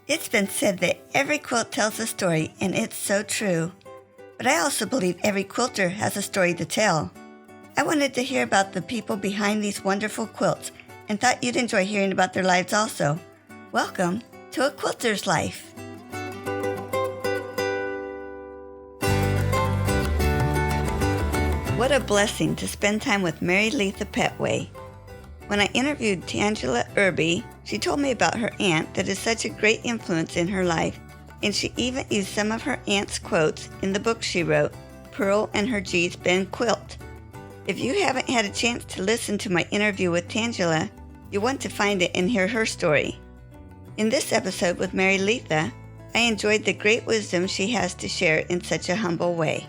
It's been said that every quilt tells a story, and it's so true. But I also believe every quilter has a story to tell. I wanted to hear about the people behind these wonderful quilts and thought you'd enjoy hearing about their lives also. Welcome to A Quilter's Life. What a blessing to spend time with Mary Leathea Pettway. When I interviewed Tangela Irby, she told me about her aunt that is such a great influence in her life, and she even used some of her aunt's quotes in the book she wrote, Pearl and Her G's Ben Quilt. If you haven't had a chance to listen to my interview with Tangela, you'll want to find it and hear her story. In this episode with Mary Leathea, I enjoyed the great wisdom she has to share in such a humble way.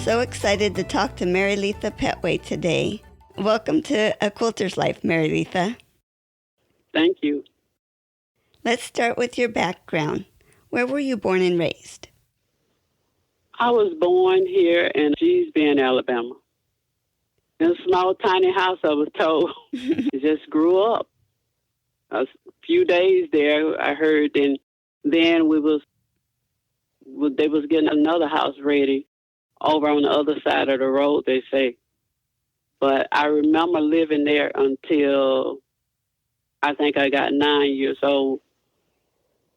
So excited to talk to Mary Leathea Pettway today. Welcome to A Quilter's Life, Mary Leathea. Thank you. Let's start with your background. Where were you born and raised? I was born here in G's Bend, Alabama. In a small, tiny house, I was told. I just grew up. A few days there, I heard, and then they was getting another house ready over on the other side of the road, they say. But I remember living there until I think I got 9 years old.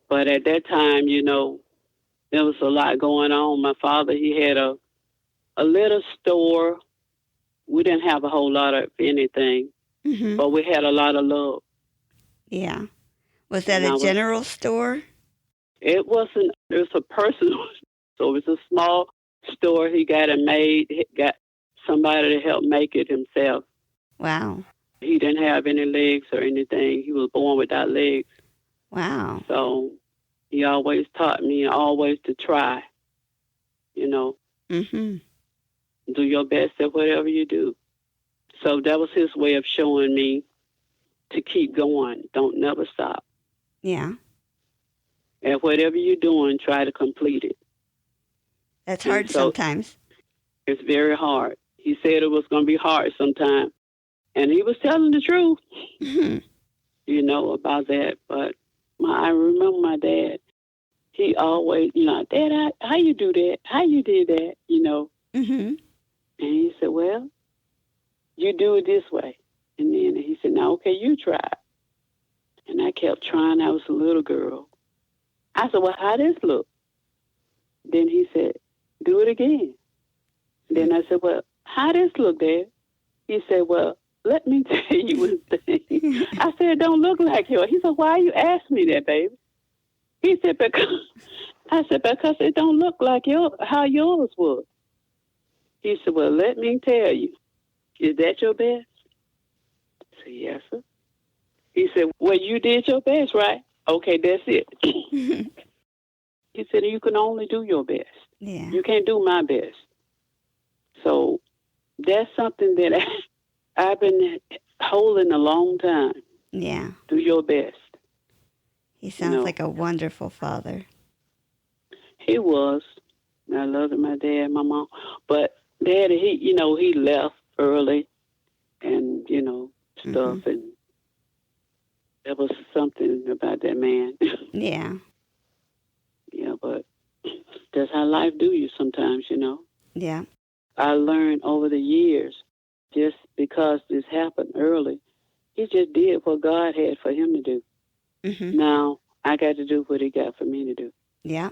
But at that time, there was a lot going on. My father, he had a little store. We didn't have a whole lot of anything, but we had a lot of love. Yeah. Was that a general store? It wasn't. It was a personal store. It was a small store. He got it made. He got somebody to help make it himself. Wow. He didn't have any legs or anything. He was born without legs. Wow. So he always taught me always to try, Do your best at whatever you do. So that was his way of showing me to keep going. Don't never stop. Yeah. And whatever you're doing, try to complete it. That's hard sometimes. It's very hard. He said it was going to be hard sometimes. And he was telling the truth, about that. But I remember my dad. He always, Dad, how you do that? How you did that? And he said, well, you do it this way. And then he said, now, okay, you try. And I kept trying. I was a little girl. I said, well, how this look? Then he said, do it again. Then I said, well, how this look, Dad? He said, well, let me tell you one thing. I said, it don't look like yours. He said, why you ask me that, baby? He said, because it don't look like how yours was. He said, well, let me tell you. Is that your best? I said, yes, sir. He said, well, you did your best, right? Okay, that's it. He said, you can only do your best. Yeah. You can't do my best. So that's something that I've been holding a long time. Yeah. Do your best. He sounds like a wonderful father. He was. I loved my dad, my mom. But Daddy, he left early and, stuff. And there was something about that man. Yeah. Yeah, but that's how life do you sometimes, Yeah. I learned over the years, just because this happened early, he just did what God had for him to do. Now, I got to do what he got for me to do. Yeah.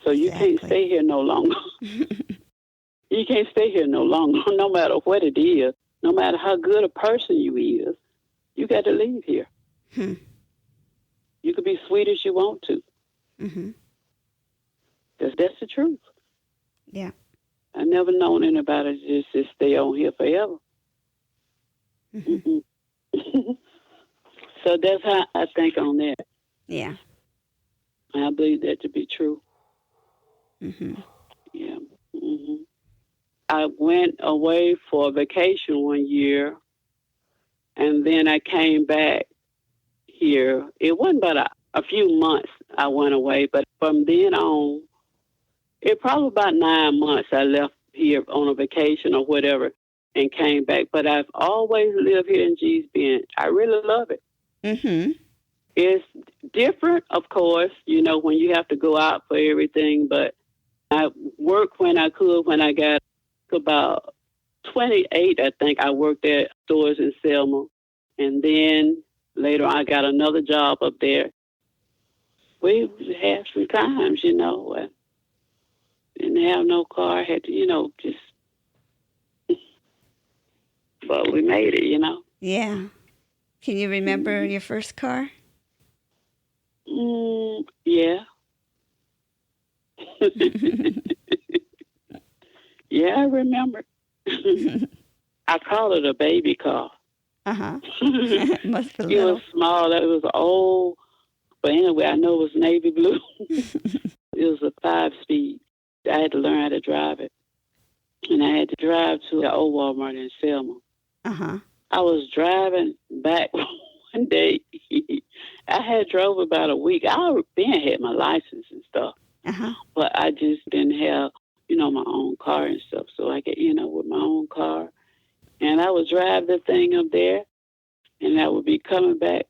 So you can't stay here no longer. You can't stay here no longer, no matter what it is, no matter how good a person you is, you got to leave here. You could be sweet as you want to. That's the truth. Yeah. I never known anybody just stay on here forever. So that's how I think on that. Yeah. I believe that to be true. Yeah. I went away for a vacation one year, and then I came back here. It wasn't but a few months I went away, but from then on, it probably about 9 months I left here on a vacation or whatever and came back. But I've always lived here in G's Bend. I really love it. It's different, of course, when you have to go out for everything, but I worked when I could. When I got about 28, I think, I worked at stores in Selma. And then later I got another job up there. We had some times, I didn't have no car. I had to, but we made it. Yeah. Can you remember your first car? Yeah. Yeah, I remember. I call it a baby car. Uh-huh. Must be It little. was small. It was old. But anyway, I know it was navy blue. It was a 5-speed. I had to learn how to drive it. And I had to drive to the old Walmart in Selma. Uh-huh. I was driving back one day. I had drove about a week. I already had my license and stuff. Uh-huh. But I just didn't have, my own car and stuff. So I get, with my own car. And I would drive the thing up there. And I would be coming back.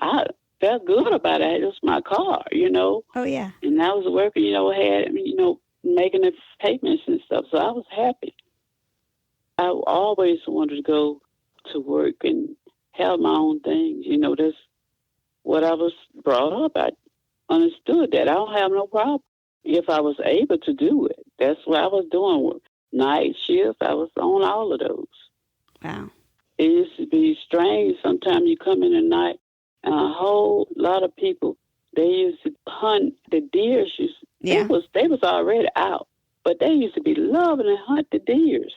I felt good about it. It was my car, Oh, yeah. And I was working, making the payments and stuff. So I was happy. I always wanted to go to work and have my own things. That's what I was brought up. I understood that. I don't have no problem if I was able to do it. That's what I was doing. Night shift, I was on all of those. Wow. It used to be strange. Sometimes you come in at night, and a whole lot of people, they used to hunt the deer. Yeah. They was already out, but they used to be loving to hunt the deers.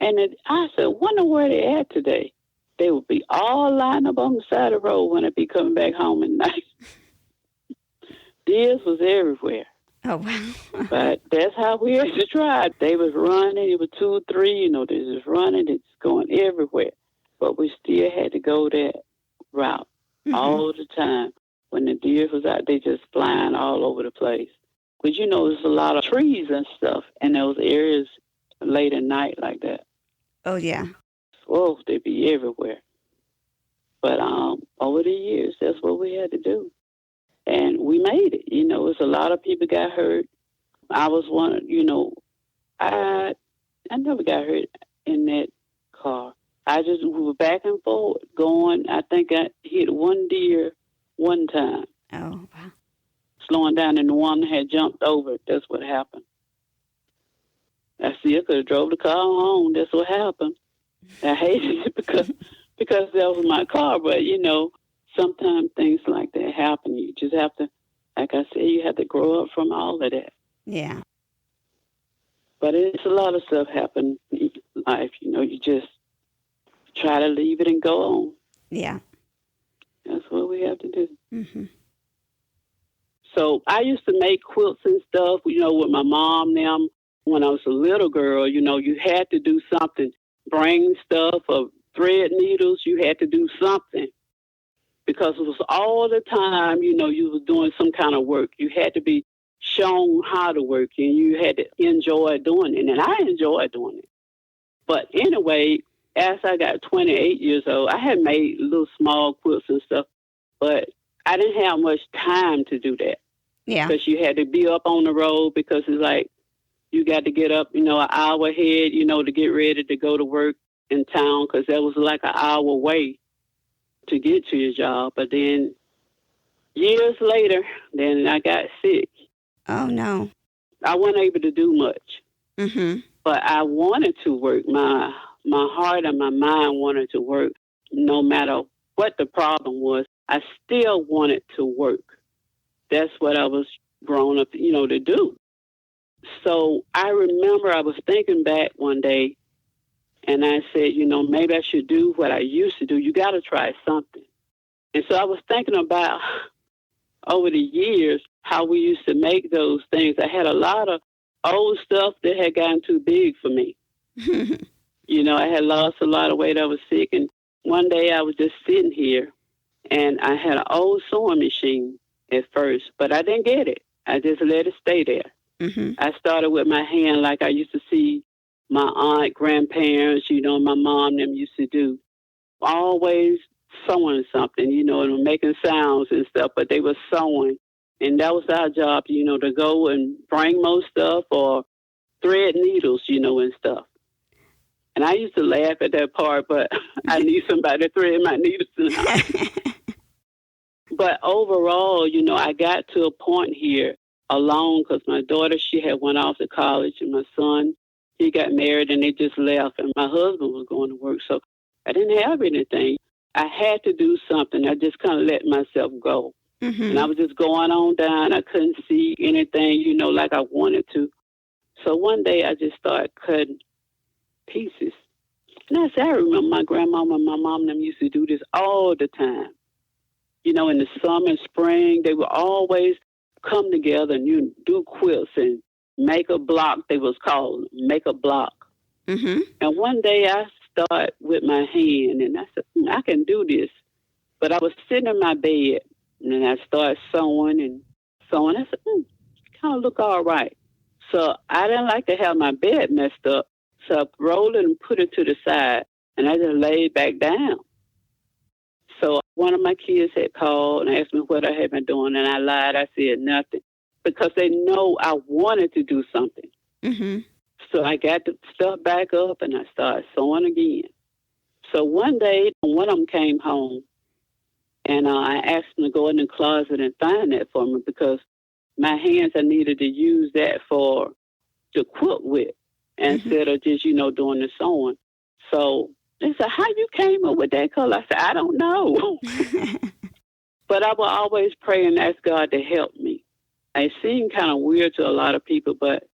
And I said, wonder where they at today. They would be all lined up on the side of the road when I'd be coming back home at night. Deers was everywhere. Oh, wow. But that's how we had to drive. They was running. It was 2, 3, they just running. It's going everywhere. But we still had to go that route all the time. When the deer was out, they just flying all over the place. But there's a lot of trees and stuff in those areas late at night like that. Oh, yeah. Oh, they be everywhere. But over the years, that's what we had to do. And we made it. It's a lot of people got hurt. I was one, I never got hurt in that car. We were back and forth going. I think I hit one deer one time. Oh, wow. Slowing down, and the one had jumped over. That's what happened. I still could have drove the car home. That's what happened. I hated it because that was my car. But, sometimes things like that happen. You just have to, like I said, you have to grow up from all of that. Yeah. But it's a lot of stuff happen in life. You just try to leave it and go on. Yeah. That's what we have to do. Mm-hmm. So I used to make quilts and stuff, with my mom and them. When I was a little girl, you had to do something. Bring stuff or thread needles. You had to do something. Because it was all the time, you was doing some kind of work. You had to be shown how to work, and you had to enjoy doing it. And I enjoyed doing it. But anyway, as I got 28 years old, I had made little small quilts and stuff, but I didn't have much time to do that. Yeah. Because you had to be up on the road, because it's like you got to get up, an hour ahead, to get ready to go to work in town, because that was like an hour away to get to your job. But then years later, then I got sick. Oh, no. I wasn't able to do much. Mm-hmm. But I wanted to work. My heart and my mind wanted to work no matter what the problem was. I still wanted to work. That's what I was grown up, to do. So I remember I was thinking back one day, and I said, maybe I should do what I used to do. You got to try something. And so I was thinking about over the years how we used to make those things. I had a lot of old stuff that had gotten too big for me. I had lost a lot of weight. I was sick. And one day I was just sitting here, and I had an old sewing machine at first, but I didn't get it. I just let it stay there. Mm-hmm. I started with my hand like I used to see my aunt, grandparents, my mom, them used to do. Always sewing something, and making sounds and stuff, but they were sewing. And that was our job, to go and bring more stuff or thread needles, and stuff. And I used to laugh at that part, but I need somebody to thread my needles tonight. But overall, I got to a point here alone because my daughter, she had went off to college, and my son, he got married, and they just left, and my husband was going to work. So I didn't have anything. I had to do something. I just kind of let myself go. Mm-hmm. And I was just going on down. I couldn't see anything, like I wanted to. So one day I just started cutting pieces. And I remember my grandmama and my mom and them used to do this all the time. In the summer and spring, they would always come together and do quilts and make a block, they was called, make a block. Mm-hmm. And one day I started with my hand, and I said, I can do this. But I was sitting in my bed, and then I started sewing and sewing. I said, kind of look all right. So I didn't like to have my bed messed up. So I rolled it and put it to the side, and I just laid back down. So one of my kids had called and asked me what I had been doing, and I lied. I said nothing because they know I wanted to do something. Mm-hmm. So I got the stuff back up, and I started sewing again. So one day, one of them came home, and I asked him to go in the closet and find that for me because my hands, I needed to use that for to quilt with instead of just, doing the sewing. So they said, how you came up with that color? I said, I don't know. But I will always pray and ask God to help me. It seemed kind of weird to a lot of people, but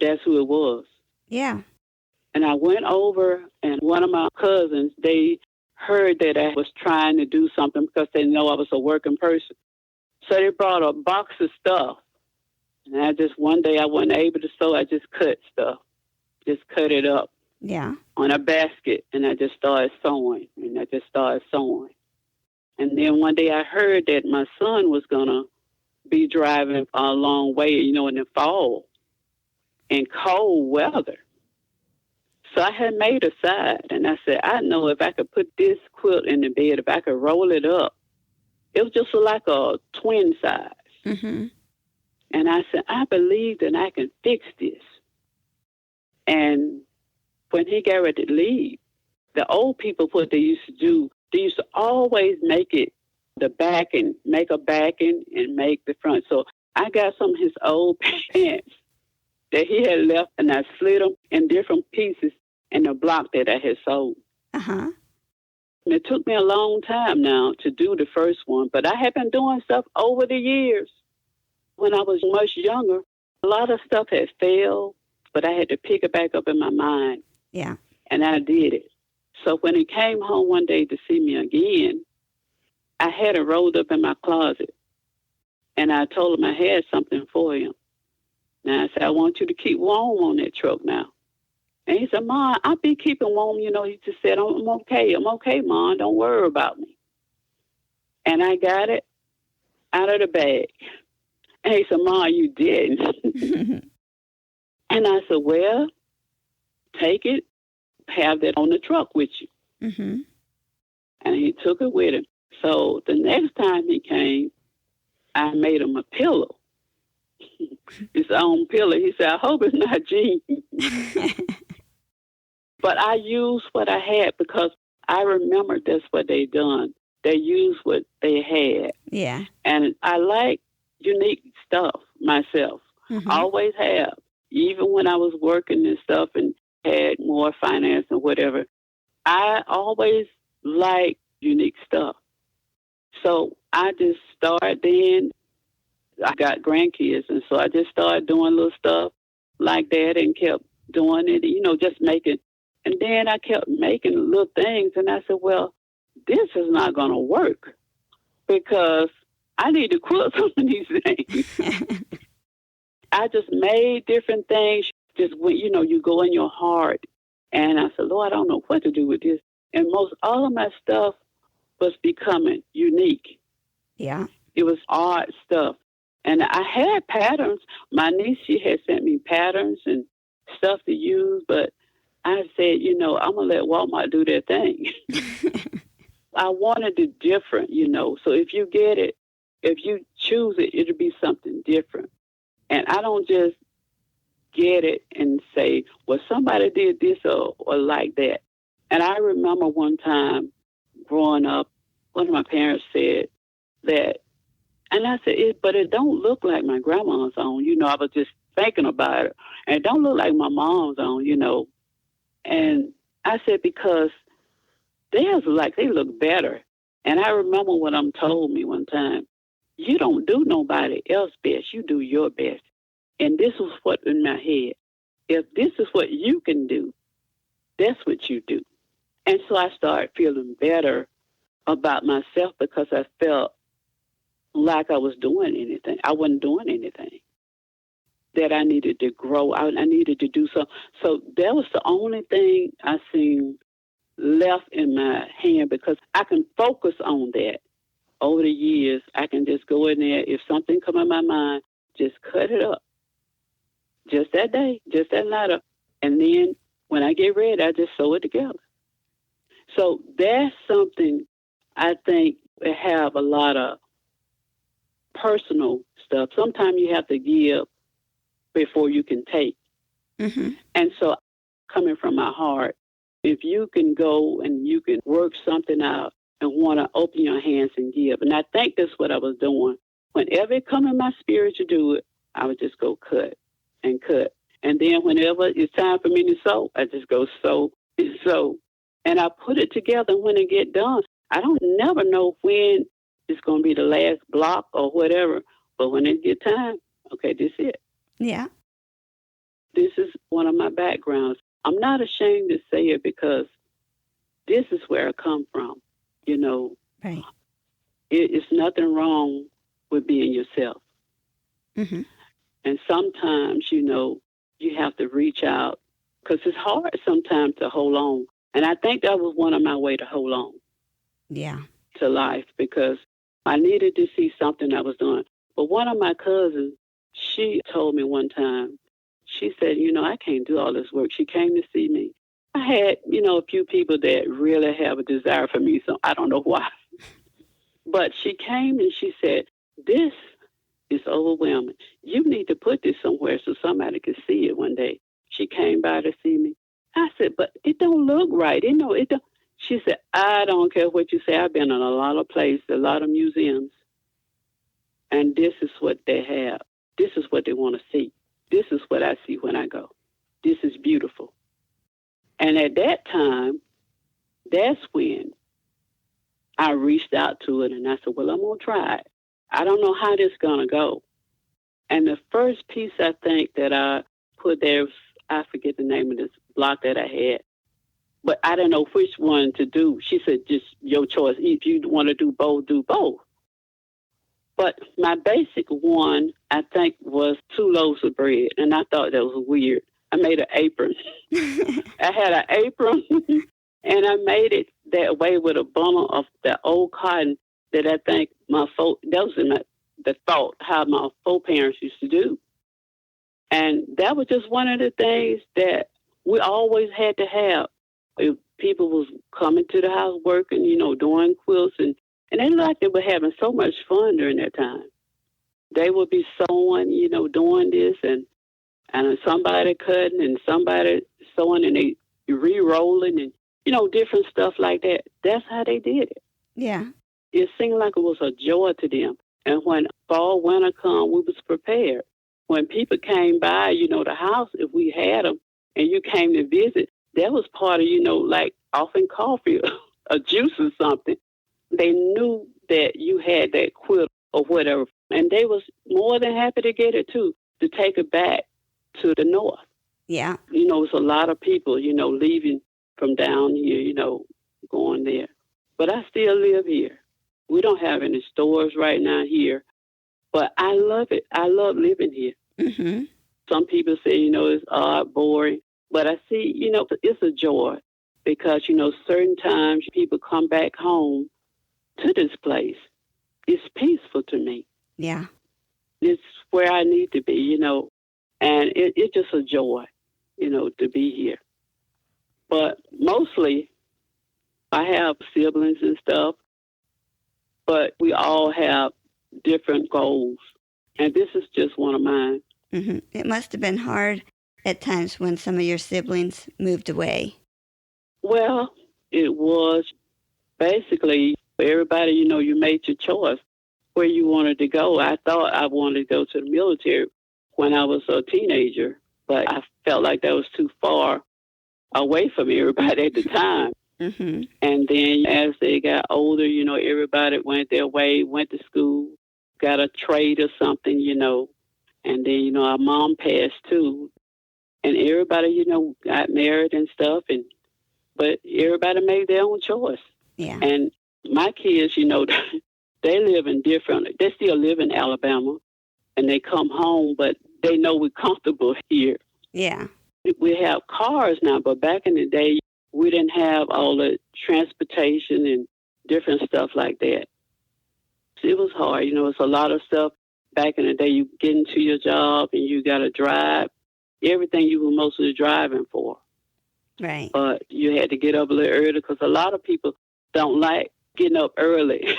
that's who it was. Yeah. And I went over, and one of my cousins, they heard that I was trying to do something because they know I was a working person. So they brought a box of stuff. And one day I wasn't able to sew. I just cut stuff, just cut it up. Yeah. On a basket, and I just started sewing, and And then one day I heard that my son was going to be driving a long way, in the fall in cold weather. So I had made a side, and I said, I know if I could put this quilt in the bed, if I could roll it up, it was just like a twin size. Mm-hmm. And I said, I believe that I can fix this. And when he got ready to leave, the old people, what they used to do, they used to always make it the back and make a backing and make the front. So I got some of his old pants that he had left, and I slid them in different pieces in the block that I had sold. Uh-huh. And it took me a long time now to do the first one, but I had been doing stuff over the years. When I was much younger, a lot of stuff had failed, but I had to pick it back up in my mind. Yeah. And I did it. So when he came home one day to see me again, I had it rolled up in my closet. And I told him I had something for him. And I said, I want you to keep warm on that truck now. And he said, Ma, I'll be keeping warm. He just said, I'm okay. I'm okay, Ma. Don't worry about me. And I got it out of the bag. And he said, Ma, you didn't. And I said, well, take it, have that on the truck with you. Mm-hmm. And he took it with him. So the next time he came, I made him a pillow. His own pillow. He said, I hope it's not jeans. But I used what I had because I remembered that's what they done. They used what they had. Yeah. And I like unique stuff myself. Mm-hmm. I always have. Even when I was working and stuff and had more finance and whatever, I always liked unique stuff. So I just started then. I got grandkids, and so I just started doing little stuff like that and kept doing it, just making. And then I kept making little things, and I said, well, this is not going to work because I need to quilt some of these things. I just made different things. Just when, you go in your heart. And I said, Lord, I don't know what to do with this. And all of my stuff was becoming unique. Yeah. It was art stuff. And I had patterns. My niece, she had sent me patterns and stuff to use, but I said, I'm going to let Walmart do their thing. I wanted it different, So if you get it, if you choose it, it'll be something different. And I don't just get it and say, well, somebody did this or like that. And I remember one time growing up, one of my parents said that, and I said, but it don't look like my grandma's on. I was just thinking about it. And it don't look like my mom's on, And I said, because theirs like they look better. And I remember what told me one time, you don't do nobody else best. You do your best. And this was what in my head. If this is what you can do, that's what you do. And so I started feeling better about myself because I felt like I was doing anything. I wasn't doing anything. That I needed to grow out. I needed to do something. So that was the only thing I seen left in my hand because I can focus on that. Over the years, I can just go in there. If something come in my mind, just cut it up. Just that day, just that night. And then when I get ready, I just sew it together. So that's something I think we have a lot of personal stuff. Sometimes you have to give before you can take. Mm-hmm. And so coming from my heart, if you can go and you can work something out and want to open your hands and give. And I think that's what I was doing. Whenever it come in my spirit to do it, I would just go cut and cut. And then whenever it's time for me to sew, I just go sew and sew. And I put it together. And when it get done, I don't never know when it's going to be the last block or whatever. But when it get time, okay, this is it. Yeah. This is one of my backgrounds. I'm not ashamed to say it because this is where I come from. Right. It's nothing wrong with being yourself. Mm-hmm. And sometimes, you have to reach out because it's hard sometimes to hold on. And I think that was one of my way to hold on. Yeah. To life because I needed to see something I was doing. But one of my cousins, she told me one time, she said, I can't do all this work. She came to see me. I had, a few people that really have a desire for me, so I don't know why. But she came and she said, this is overwhelming. You need to put this somewhere so somebody can see it one day. She came by to see me. I said, but it don't look right. It don't. She said, I don't care what you say. I've been in a lot of places, a lot of museums, and this is what they have. This is what they want to see. This is what I see when I go. This is beautiful. And at that time, that's when I reached out to it and I said, well, I'm going to try it. I don't know how this is going to go. And the first piece I think that I put there, I forget the name of this block that I had, but I didn't know which one to do. She said, just your choice. If you want to do both, do both. But my basic one, I think, was 2 loaves of bread. And I thought that was weird. I made an apron. I had an apron, and I made it that way with a bundle of the old cotton that I think that was in the thought, how my foreparents used to do. And that was just one of the things that we always had to have. If people was coming to the house working, doing quilts, and they looked like they were having so much fun during that time. They would be sewing, doing this, and somebody cutting and somebody sewing, and they re-rolling and, different stuff like that. That's how they did it. Yeah. It seemed like it was a joy to them. And when fall, winter come, we was prepared. When people came by, the house, if we had them, and you came to visit, that was part of, like offering coffee or juice or something. They knew that you had that quilt or whatever. And they was more than happy to get it, too, to take it back to the north. Yeah. It's a lot of people, leaving from down here, going there. But I still live here. We don't have any stores right now here. But I love it. I love living here. Mm-hmm. Some people say, it's odd, boring. But I see, it's a joy because, certain times people come back home to this place. It's peaceful to me. Yeah. It's where I need to be, and it's just a joy, to be here. But mostly I have siblings and stuff, but we all have different goals. And this is just one of mine. Mm-hmm. It must have been hard at times when some of your siblings moved away. Well, it was basically everybody, you made your choice where you wanted to go. I thought I wanted to go to the military when I was a teenager, but I felt like that was too far away from everybody at the time. Mm-hmm. And then as they got older, everybody went their way, went to school, got a trade or something, And then, our mom passed too. And everybody, got married and stuff. But everybody made their own choice. Yeah. And my kids, they live in they still live in Alabama. And they come home, but they know we're comfortable here. Yeah. We have cars now, but back in the day, we didn't have all the transportation and different stuff like that. So it was hard. It's a lot of stuff. Back in the day, you get into your job and you got to drive. Everything you were mostly driving for. Right. But you had to get up a little early because a lot of people don't like getting up early.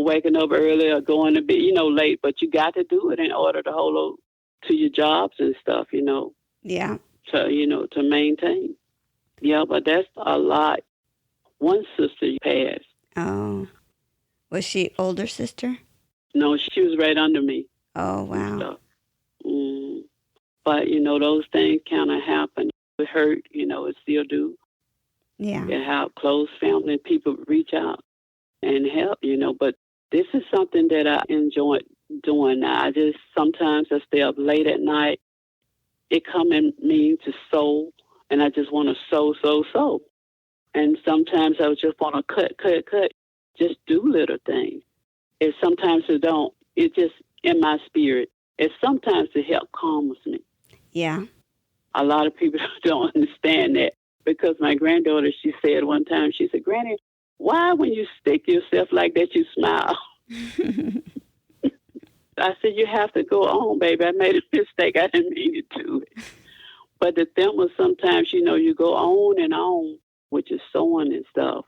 Waking up early or going to bed, late. But you got to do it in order to hold on to your jobs and stuff, Yeah. To maintain. Yeah, but that's a lot. One sister passed. Oh. Was she older sister? No, she was right under me. Oh, wow. But, those things kind of happen. It hurt, it still do. Yeah. You have close family, people reach out and help, But this is something that I enjoy doing now. Sometimes I stay up late at night. It come in me to sew, and I just want to sew. And sometimes I just want to cut. Just do little things. And sometimes it don't. It's just in my spirit. And sometimes it help calms me. Yeah. A lot of people don't understand that because my granddaughter, she said one time, she said, Granny, why when you stick yourself like that, you smile? I said, you have to go on, baby. I made a mistake. I didn't mean to do it. But the thing was sometimes, you go on and on with your sewing and stuff.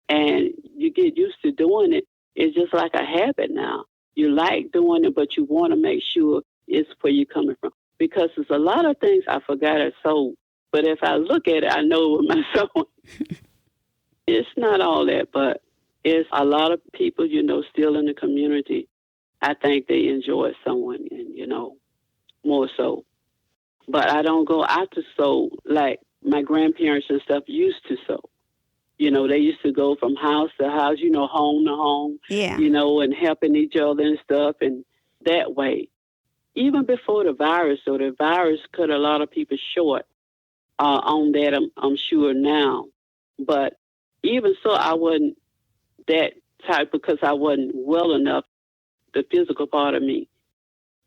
And you get used to doing it. It's just like a habit now. You like doing it, but you want to make sure it's where you're coming from. Because there's a lot of things I forgot I sold. But if I look at it, I know with my sewing. It's not all that, but it's a lot of people, still in the community. I think they enjoy sewing and, more so. But I don't go out to sew like my grandparents and stuff used to sew. They used to go from house to house, home to home, yeah. And helping each other and stuff. And that way, even before the virus, so the virus cut a lot of people short on that, I'm sure now. But even so, I wasn't that type because I wasn't well enough. The physical part of me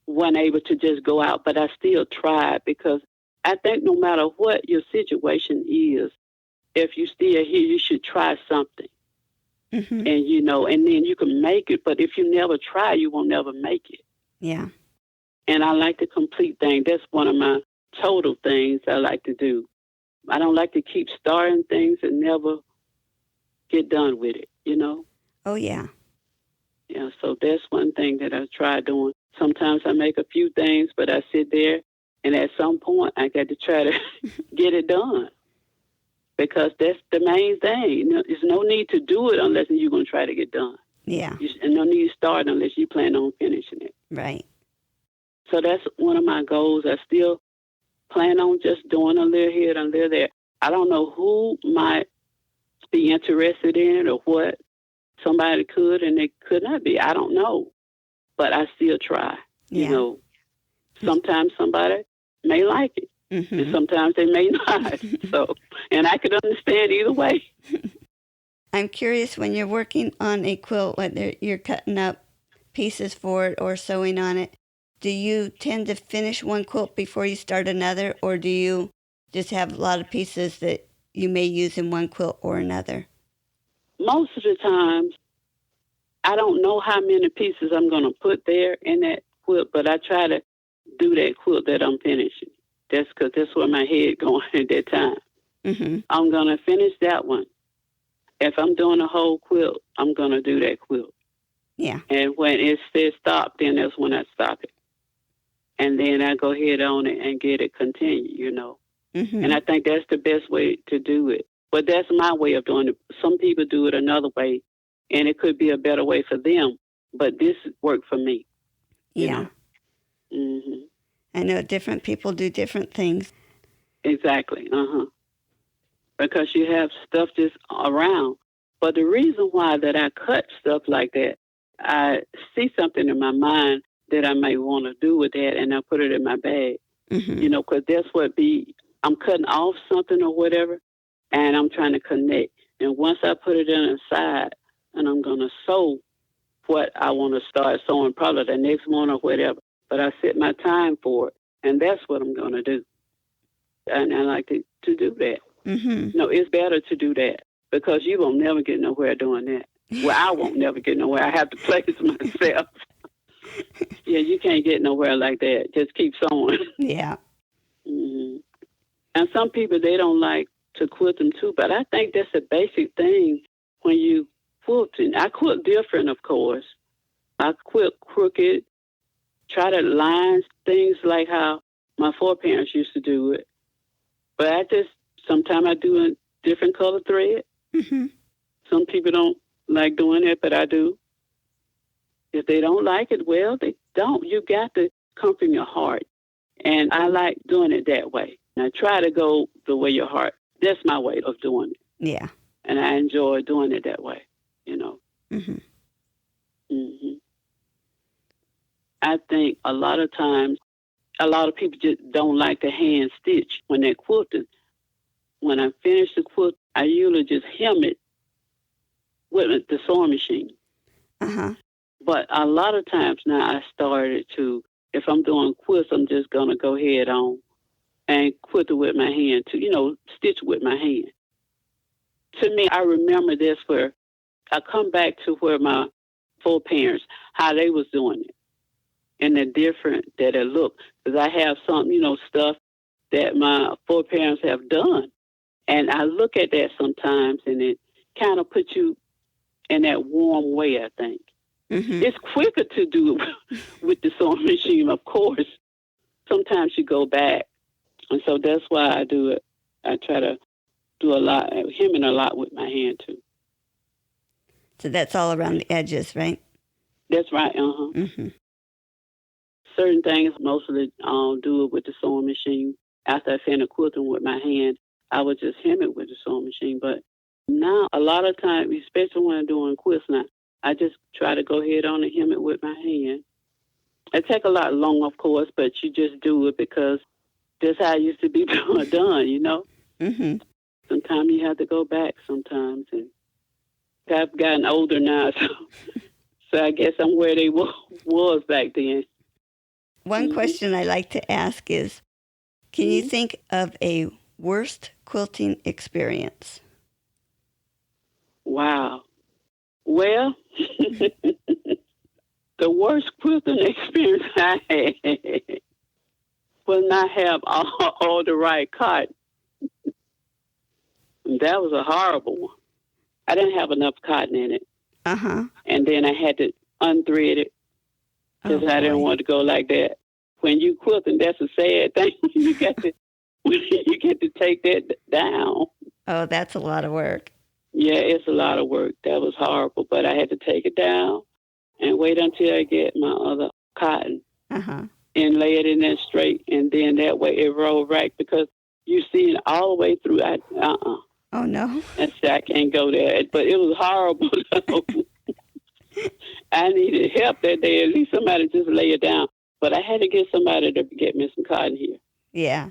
wasn't able to just go out, but I still tried because I think no matter what your situation is, if you're still here, you should try something. Mm-hmm. And, and then you can make it. But if you never try, you will never make it. Yeah. And I like to complete things. That's one of my total things I like to do. I don't like to keep starting things and never get done with it, Oh, yeah. Yeah, so that's one thing that I try doing. Sometimes I make a few things, but I sit there, and at some point, I got to try to get it done. Because that's the main thing. There's no need to do it unless you're going to try to get done. Yeah. And no need to start unless you plan on finishing it. Right. So that's one of my goals. I still plan on just doing a little here and a little there. I don't know who might be interested in it or what. Somebody could and they could not be. I don't know. But I still try. Yeah. Sometimes somebody may like it. Mm-hmm. And sometimes they may not. And I could understand either way. I'm curious, when you're working on a quilt, whether you're cutting up pieces for it or sewing on it, do you tend to finish one quilt before you start another, or do you just have a lot of pieces that you may use in one quilt or another? Most of the times, I don't know how many pieces I'm going to put there in that quilt, but I try to do that quilt that I'm finishing. That's because that's where my head going at that time. Mm-hmm. I'm going to finish that one. If I'm doing a whole quilt, I'm going to do that quilt. Yeah. And when it says stop, then that's when I stop it. And then I go ahead on it and get it continued, Mm-hmm. And I think that's the best way to do it. But that's my way of doing it. Some people do it another way, and it could be a better way for them. But this worked for me. Yeah. Mm-hmm. I know different people do different things. Exactly. Because you have stuff just around. But the reason why that I cut stuff like that, I see something in my mind that I may want to do with that, and I put it in my bag. Mm-hmm. Because that's I'm cutting off something or whatever, and I'm trying to connect. And once I put it inside, and I'm going to sew what I want to start sewing probably the next morning or whatever, but I set my time for it, and that's what I'm going to do. And I like to do that. Mm-hmm. No, it's better to do that because you won't never get nowhere doing that. Well, I won't never get nowhere. I have to place myself. Yeah, you can't get nowhere like that. Just keep sewing. Yeah. Mm-hmm. And some people, they don't like to quilt them too, but I think that's a basic thing when you quilting. I quilt different, of course. I quilt crooked, try to line things like how my foreparents used to do it. But sometimes I do a different color thread. Mm-hmm. Some people don't like doing it, but I do. If they don't like it, well, they don't. You got to come from your heart. And I like doing it that way. And I try to go the way your heart. That's my way of doing it. Yeah. And I enjoy doing it that way, Mm-hmm. Mm-hmm. I think a lot of times, a lot of people just don't like to hand stitch when they're quilting. When I finish the quilt, I usually just hem it with the sewing machine. Uh-huh. But a lot of times now I started to, if I'm doing quilts, I'm just going to go ahead on and quilt it with my hand, stitch with my hand. To me, I remember this where I come back to where my foreparents, how they was doing it. And the different that it looked. Because I have some, stuff that my foreparents have done. And I look at that sometimes, and it kind of puts you in that warm way, I think. Mm-hmm. It's quicker to do it with the sewing machine, of course. Sometimes you go back. And so that's why I do it. I try to do a lot, hemming a lot with my hand, too. So that's all around the edges, right? That's right, uh-huh. Mm-hmm. Certain things, mostly do it with the sewing machine. After I finish quilting with my hand, I would just hem it with the sewing machine. But now, a lot of times, especially when I'm doing quilts now, I just try to go ahead on and hem it with my hand. It takes a lot long, of course, but you just do it because that's how it used to be done, Mm-hmm. Sometimes you have to go back sometimes. And I've gotten older now, so I guess I'm where they was back then. One question I like to ask is, can you think of a worst quilting experience? Wow. Well, the worst quilting experience I had was not have all the right cotton. That was a horrible one. I didn't have enough cotton in it. Uh-huh. And then I had to unthread it because I didn't want to go like that. When you quilting, that's a sad thing. you get to take that down. Oh, that's a lot of work. Yeah, it's a lot of work. That was horrible. But I had to take it down and wait until I get my other cotton and lay it in there straight. And then that way it rolled right because you see it all the way through. Oh, no. I can't go there. But it was horrible, though. I needed help that day. At least somebody just lay it down. But I had to get somebody to get me some cotton here. Yeah.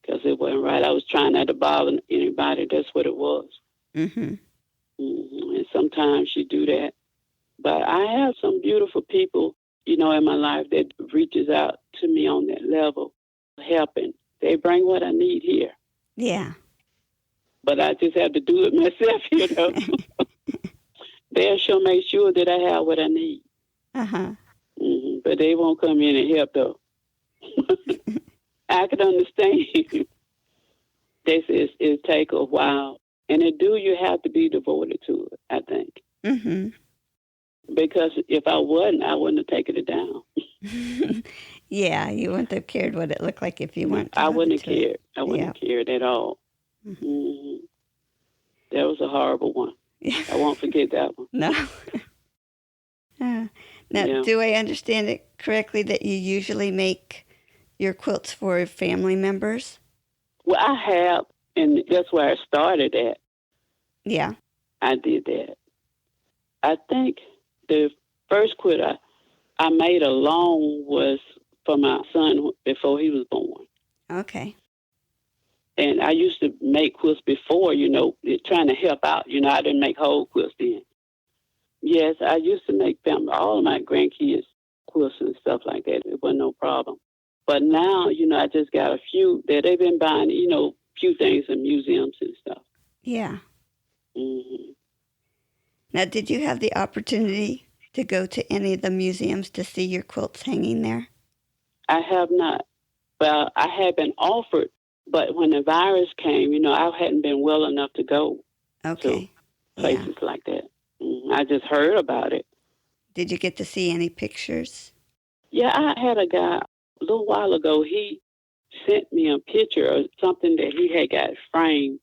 Because it wasn't right. I was trying not to bother anybody. That's what it was. Mm-hmm. Mm-hmm. And sometimes you do that. But I have some beautiful people, in my life that reaches out to me on that level, helping. They bring what I need here. Yeah. But I just have to do it myself, They'll sure make sure that I have what I need. Uh-huh. Mm-hmm. But they won't come in and help, though. I can understand. This is take a while And you have to be devoted to it, I think. Mm-hmm. Because if I wouldn't have taken it down. Yeah, you wouldn't have cared what it looked like if you weren't I wouldn't devoted have cared. I to it. wouldn't have cared at all. Mm-hmm. Mm-hmm. That was a horrible one. Yeah. I won't forget that one. No. Now, Yeah. do I understand it correctly that you usually make your quilts for family members? Well, I have, and that's where I started at. Yeah. I did that. I think the first quilt I made alone was for my son before he was born. Okay. And I used to make quilts before, trying to help out. I didn't make whole quilts then. Yes, I used to make all of my grandkids quilts and stuff like that. It wasn't no problem. But now, I just got a few that they've been buying, few things in museums and stuff. Yeah. Mm-hmm. Now, did you have the opportunity to go to any of the museums to see your quilts hanging there? I have not. Well, I had been offered, but when the virus came, I hadn't been well enough to go to places like that. I just heard about it. Did you get to see any pictures? Yeah, I had a guy a little while ago. He sent me a picture of something that he had got framed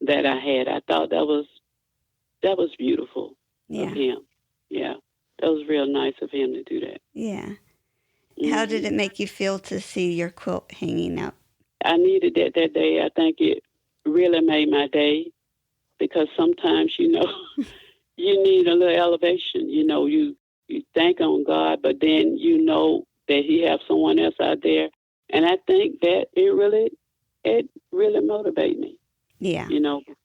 that I had. I thought that was beautiful of him. Yeah, that was real nice of him to do that. Yeah. How did it make you feel to see your quilt hanging up? I needed that day. I think it really made my day because sometimes, you need a little elevation. You thank on God, but then that He has someone else out there, and I think that it really motivated me. Yeah.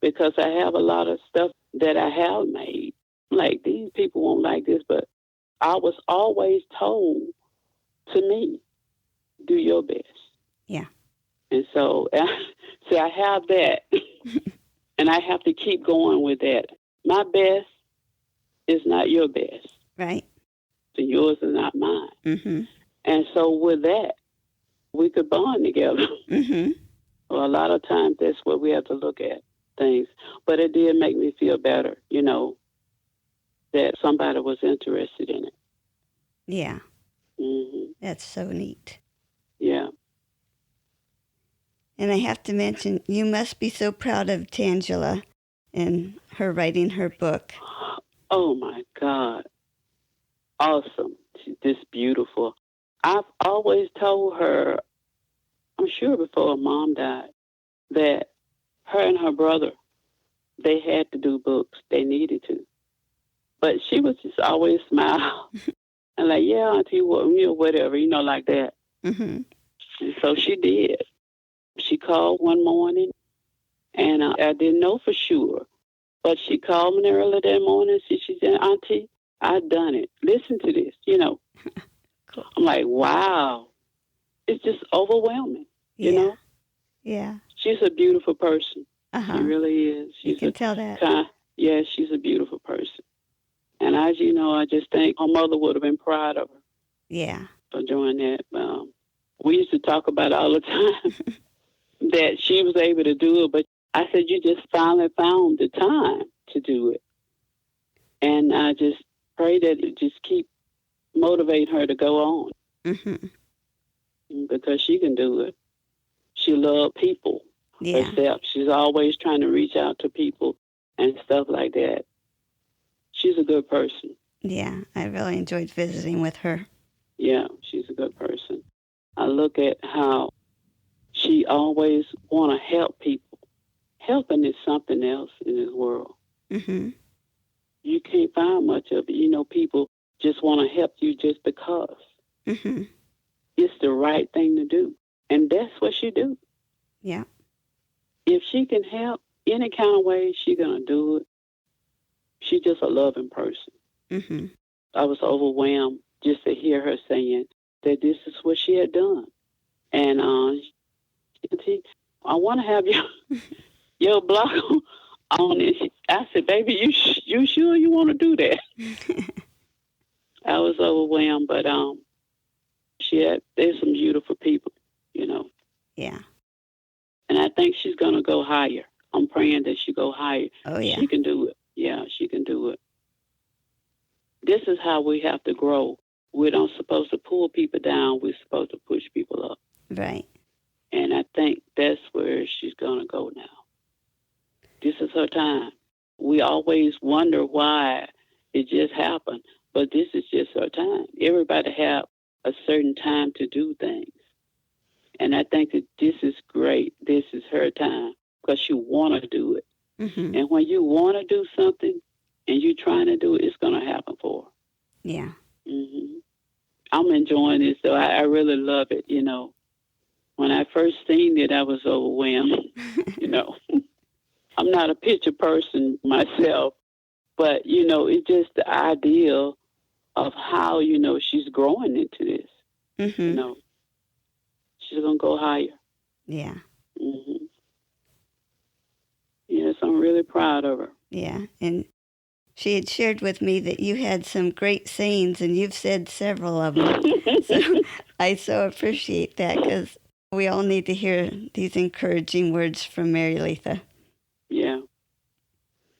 Because I have a lot of stuff that I have made. Like, these people won't like this, but I was always told to me, do your best. Yeah. And so I have that, and I have to keep going with that. My best is not your best. Right. So yours is not mine. Mm-hmm. And so with that, we could bond together. Mm-hmm. Well, a lot of times that's what we have to look at things. But it did make me feel better, that somebody was interested in it. Yeah. Mm-hmm. That's so neat. Yeah. And I have to mention, you must be so proud of Tangela and her writing her book. Oh, my God. Awesome. She's just beautiful. I've always told her, I'm sure before her mom died, that her and her brother, they had to do books. They needed to. But she was just always smile. And like, yeah, auntie, whatever, like that. Mm-hmm. And so she did. She called one morning, and I didn't know for sure. But she called me early that morning. She said, Auntie, I've done it. Listen to this, Cool. I'm like, wow. It's just overwhelming, Yeah. She's a beautiful person. Uh-huh. She really is. You can tell that. Yeah, she's a beautiful person. And I just think her mother would have been proud of her. Yeah. For doing that. We used to talk about it all the time, that she was able to do it. But I said, you just finally found the time to do it. And I just pray that it just keep motivating her to go on. Mm-hmm. Because she can do it. She loves people herself. She's always trying to reach out to people and stuff like that. She's a good person. Yeah, I really enjoyed visiting with her. Yeah, she's a good person. I look at how she always want to help people. Helping is something else in this world. Mm-hmm. You can't find much of it. People just want to help you just because. Mm-hmm. It's the right thing to do. And that's what she do. Yeah. If she can help any kind of way, she's going to do it. She's just a loving person. Mm-hmm. I was overwhelmed just to hear her saying that this is what she had done. And I want to have your blog on it. I said, baby, you sure you want to do that? I was overwhelmed, but there's some beautiful people, Yeah. And I think she's going to go higher. I'm praying that she go higher. Oh, yeah. She can do it. Yeah, she can do it. This is how we have to grow. We're not supposed to pull people down. We're supposed to push people up. Right. And I think that's where she's going to go now. This is her time. We always wonder why it just happened, but this is just her time. Everybody have a certain time to do things. And I think that this is great. This is her time because she want to do it. Mm-hmm. And when you want to do something and you're trying to do it, it's going to happen for her. Yeah. Mm-hmm. I'm enjoying this, though. I really love it, you know. When I first seen it, I was overwhelmed, you know. I'm not a picture person myself, but, you know, it's just the idea of how, you know, she's growing into this. Mm-hmm. You know, she's going to go higher. Yeah. Mm-hmm. Yes, I'm really proud of her. Yeah. And she had shared with me that you had some great sayings, and you've said several of them. So I so appreciate that because we all need to hear these encouraging words from Mary Leathea. Yeah.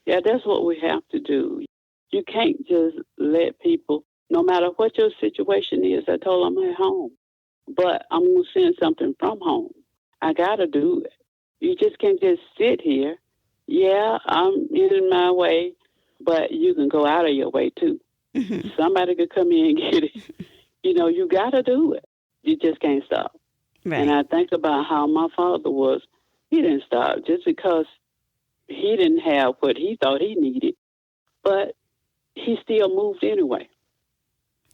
Yeah, that's what we have to do. You can't just let people, no matter what your situation is, I told them I'm at home, but I'm going to send something from home. I got to do it. You just can't just sit here. Yeah, I'm in my way, but you can go out of your way too. Mm-hmm. Somebody could come in and get it. You know, you got to do it. You just can't stop. Right. And I think about how my father was. He didn't stop just because he didn't have what he thought he needed, but he still moved anyway.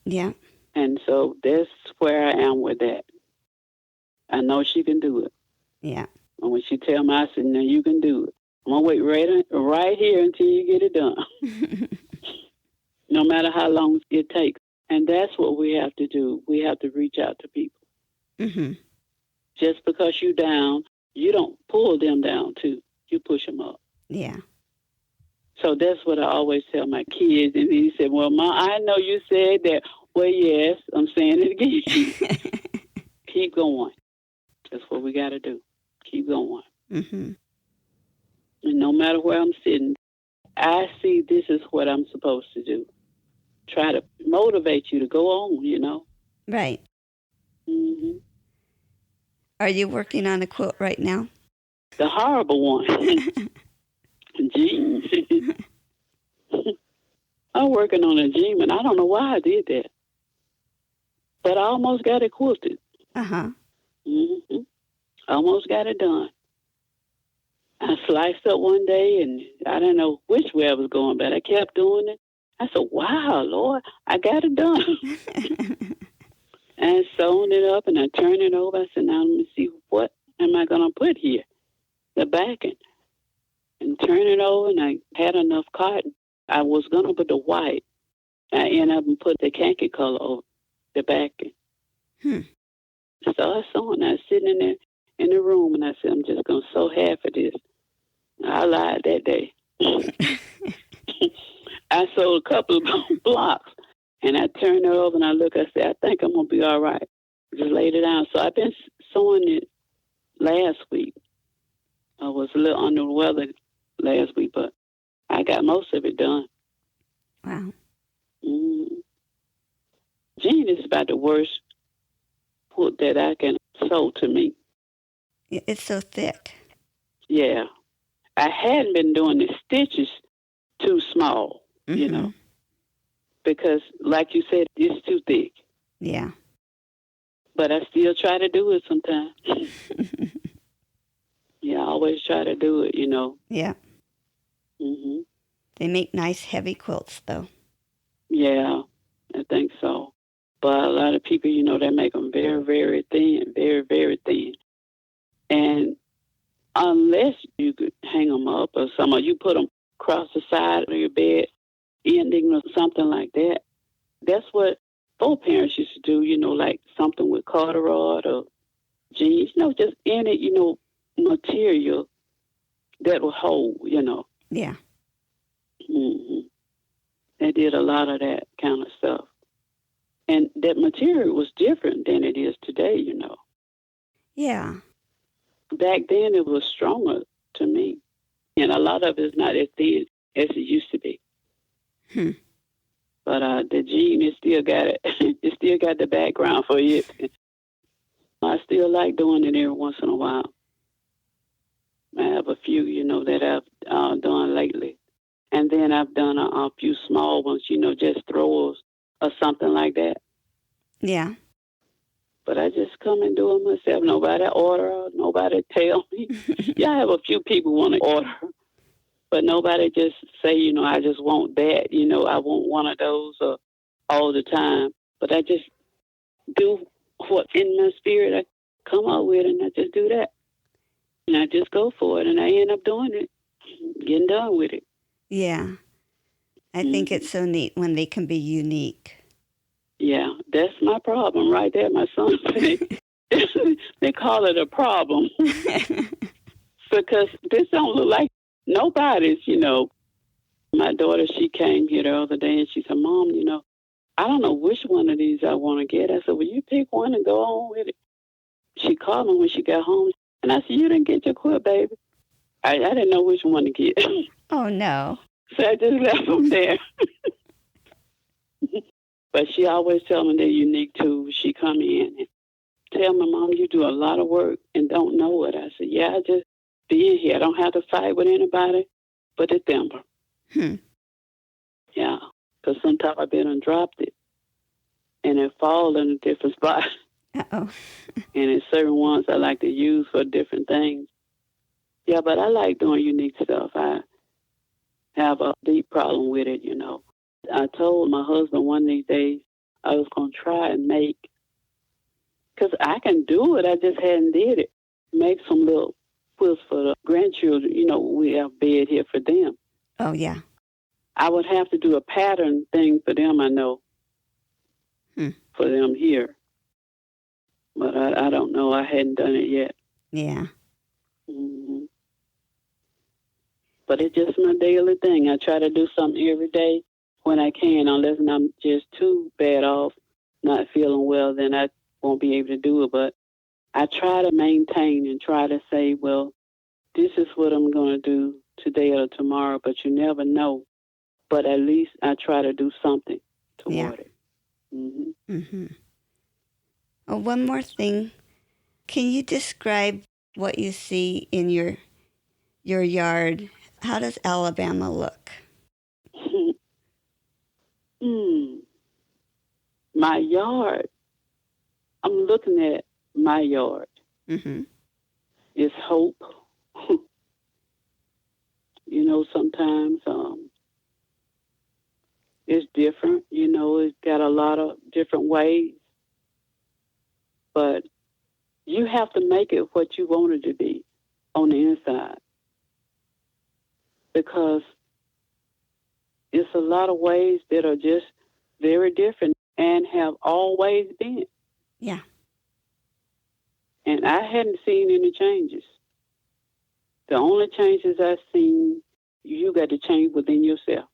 Yeah. And so that's where I am with that. I know she can do it. Yeah. And when she tell me, I said, "No, you can do it. I'm gonna wait right here until you get it done, no matter how long it takes." And that's what we have to do. We have to reach out to people. Mm-hmm. Just because you down, you don't pull them down too. You push them up. Yeah. So that's what I always tell my kids. And he said, "Well, Ma, I know you said that." Well, yes, I'm saying it again. Keep going. That's what we got to do. Keep going. Mm-hmm. And no matter where I'm sitting, I see this is what I'm supposed to do. Try to motivate you to go on, you know. Right. Mm-hmm. Are you working on a quilt right now? The horrible one. Jeans. I'm working on a jean, and I don't know why I did that. But I almost got it quilted. Uh-huh. Mm-hmm. Almost got it done. I sliced up one day, and I didn't know which way I was going, but I kept doing it. I said, "Wow, Lord, I got it done." And I sewn it up, and I turned it over. I said, "Now let me see, what am I going to put here? The backing." And turn it over, and I had enough cotton. I was going to put the white. I ended up and put the khaki color over the backing. So I sewn. I was sitting in there in the room, and I said, "I'm just going to sew half of this." I lied that day. I sewed a couple of blocks, and I turned it over, and I looked. I said, "I think I'm going to be all right." Just laid it down. So I've been sewing it last week. I was a little under the weather last week, but I got most of it done. Wow. Jean is about the worst quilt that I can sew to me. It's so thick. Yeah. I hadn't been doing the stitches too small, you know, because like you said, it's too thick. Yeah. But I still try to do it sometimes. Yeah, I always try to do it, you know. Yeah. Mm-hmm. They make nice heavy quilts, though. Yeah, I think so. But a lot of people, you know, they make them very, very thin, very, very thin. And unless you could hang them up or something, you put them across the side of your bed, ending or something like that. That's what both parents used to do, you know, like something with corduroy or jeans, you know, just any, you know, material that will hold, you know. Yeah. Mm-hmm. They did a lot of that kind of stuff. And that material was different than it is today, you know. Yeah. Back then it was stronger to me. And a lot of it's not as thin as it used to be. Hmm. But the gene, it still got it. It still got the background for it. I still like doing it every once in a while. I have a few, that I've done lately. And then I've done a few small ones, just throwers or something like that. Yeah. But I just come and do it myself. Nobody order, nobody tell me. Yeah, I have a few people want to order, but nobody just say, I just want that. I want one of those all the time. But I just do what's in my spirit. I come up with it, and I just do that. And I just go for it, and I end up doing it, getting done with it. Yeah. I think it's so neat when they can be unique. Yeah, that's my problem right there. My son said they call it a problem because this don't look like nobody's, My daughter, she came here the other day and she said, Mom, I don't know which one of these I want to get. I said, well, you pick one and go on with it. She called me when she got home and I said, you didn't get your quilt, baby. I didn't know which one to get. Oh, no. So I just left them there. But she always tell me they're unique too. She come in and tell me, Mom, you do a lot of work and don't know it. I said, yeah, I just be in here. I don't have to fight with anybody but the timber. Yeah, because sometimes I've been and dropped it and it fall in a different spot. Uh-oh. And it's certain ones I like to use for different things. Yeah, but I like doing unique stuff. I have a deep problem with it, I told my husband one of these days I was going to try and make, because I can do it, I just hadn't did it, make some little quilts for the grandchildren. We have bed here for them. Oh, yeah. I would have to do a pattern thing for them, I know, for them here. But I don't know. I hadn't done it yet. Yeah. Mm-hmm. But it's just my daily thing. I try to do something every day when I can, unless I'm just too bad off, not feeling well, then I won't be able to do it. But I try to maintain and try to say, well, this is what I'm going to do today or tomorrow, but you never know. But at least I try to do something toward it. Mm-hmm. Mm-hmm. Oh, one more thing. Can you describe what you see in your yard? How does Alabama look? My yard, I'm looking at my yard. Mm-hmm. It's hope. Sometimes it's different. It's got a lot of different ways. But you have to make it what you want it to be on the inside. Because it's a lot of ways that are just very different and have always been. Yeah. And I hadn't seen any changes. The only changes I've seen, you got to change within yourself.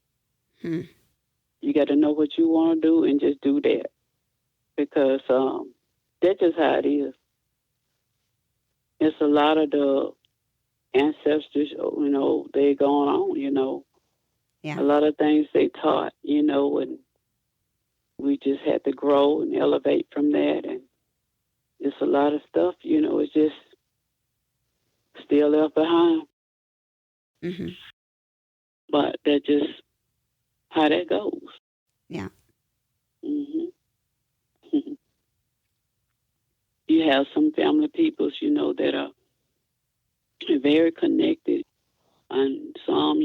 You got to know what you want to do and just do that. Because that's just how it is. It's a lot of the ancestors, they're going on, Yeah. A lot of things they taught, and we just had to grow and elevate from that. And it's a lot of stuff, it's just still left behind. Mm-hmm. But that's just how that goes. Yeah. Mm-hmm. You have some family peoples, that are very connected, and some,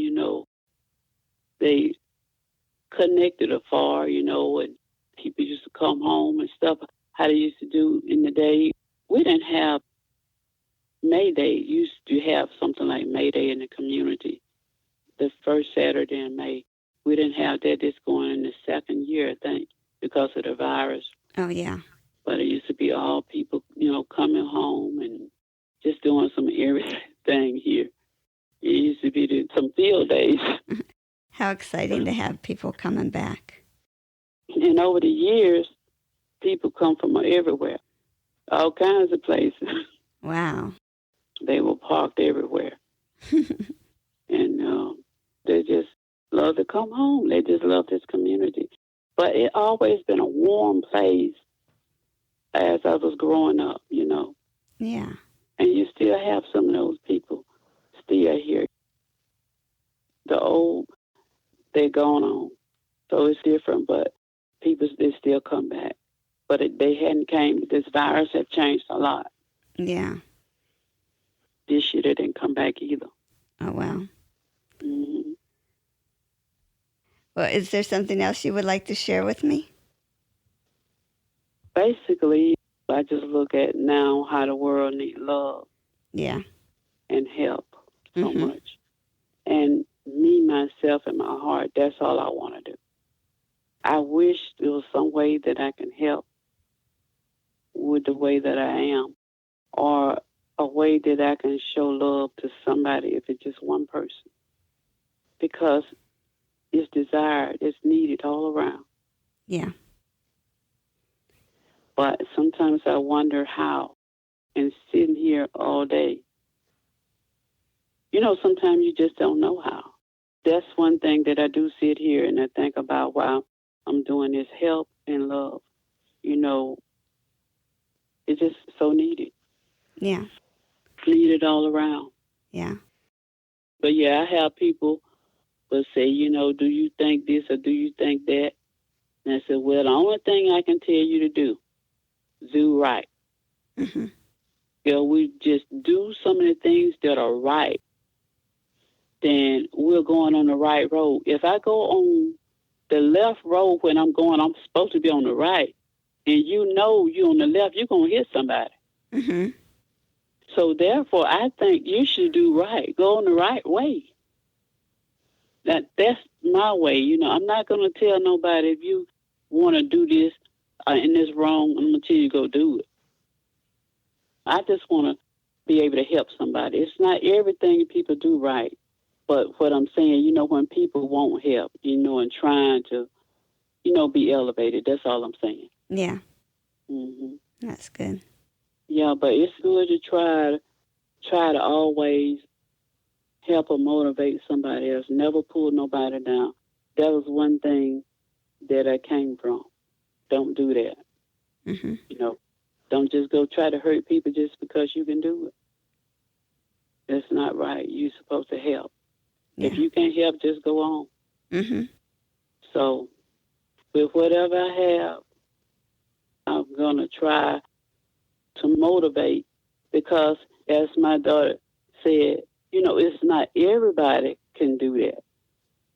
they connected afar, and people used to come home and stuff, how they used to do in the day. We didn't have May Day. Used to have something like May Day in the community, the first Saturday in May. We didn't have that. It's going in the second year, I think, because of the virus. Oh, yeah. But it used to be all people, coming home and just doing some everything here. It used to be some field days. How exciting to have people coming back. And over the years, people come from everywhere, all kinds of places. Wow. They were parked everywhere. And they just love to come home. They just love this community. But it always been a warm place as I was growing up, Yeah. And you still have some of those people still here. The old, they're gone on. So it's different, but people, they still come back. But they hadn't came. This virus had changed a lot. Yeah. This year they didn't come back either. Oh, wow. Mm-hmm. Well, is there something else you would like to share with me? Basically, I just look at now how the world needs love. Yeah. And help so much. And me, myself, and my heart, that's all I want to do. I wish there was some way that I can help with the way that I am, or a way that I can show love to somebody, if it's just one person. Because it's desired, it's needed all around. Yeah. But sometimes I wonder how, and sitting here all day, sometimes you just don't know how. That's one thing that I do sit here and I think about while I'm doing this help and love. It's just so needed. Yeah. Needed all around. Yeah. But yeah, I have people will say, do you think this or do you think that? And I said, well, the only thing I can tell you to do right. Mm-hmm. We just do some of the things that are right, then we're going on the right road. If I go on the left road when I'm supposed to be on the right, and you're on the left, you're going to hit somebody. Mm-hmm. So therefore, I think you should do right. Go on the right way. That's my way. I'm not going to tell nobody if you want to do this and it's wrong, I'm going to tell you go do it. I just want to be able to help somebody. It's not everything people do right. But what I'm saying, when people won't help, and trying to, be elevated, that's all I'm saying. Yeah. Mm-hmm. That's good. Yeah, but it's good to try to always help or motivate somebody else. Never pull nobody down. That was one thing that I came from. Don't do that. Mm-hmm. Don't just go try to hurt people just because you can do it. That's not right. You're supposed to help. Yeah. If you can't help, just go on. Mm-hmm. So, with whatever I have, I'm going to try to motivate because, as my daughter said, it's not everybody can do that.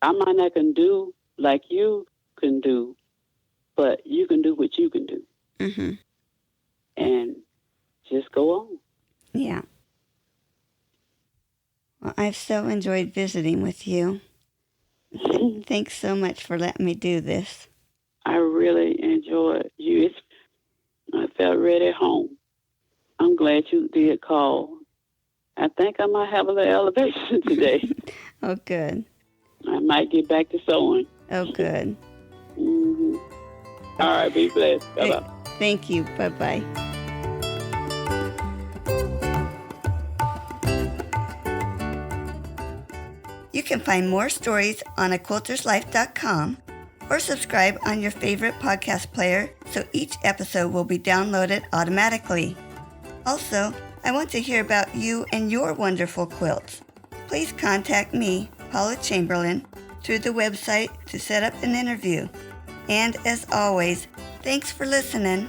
I might not can do like you can do, but you can do what you can do. Mm-hmm. And just go on. Yeah. Well, I've so enjoyed visiting with you. Thanks so much for letting me do this. I really enjoyed you. I felt right at home. I'm glad you did call. I think I might have a little elevation today. Oh, good. I might get back to sewing. Oh, good. Mm-hmm. All right, be blessed. Bye-bye. Thank you. Bye-bye. You can find more stories on aquilterslife.com or subscribe on your favorite podcast player so each episode will be downloaded automatically. Also, I want to hear about you and your wonderful quilts. Please contact me, Paula Chamberlain, through the website to set up an interview. And as always, thanks for listening.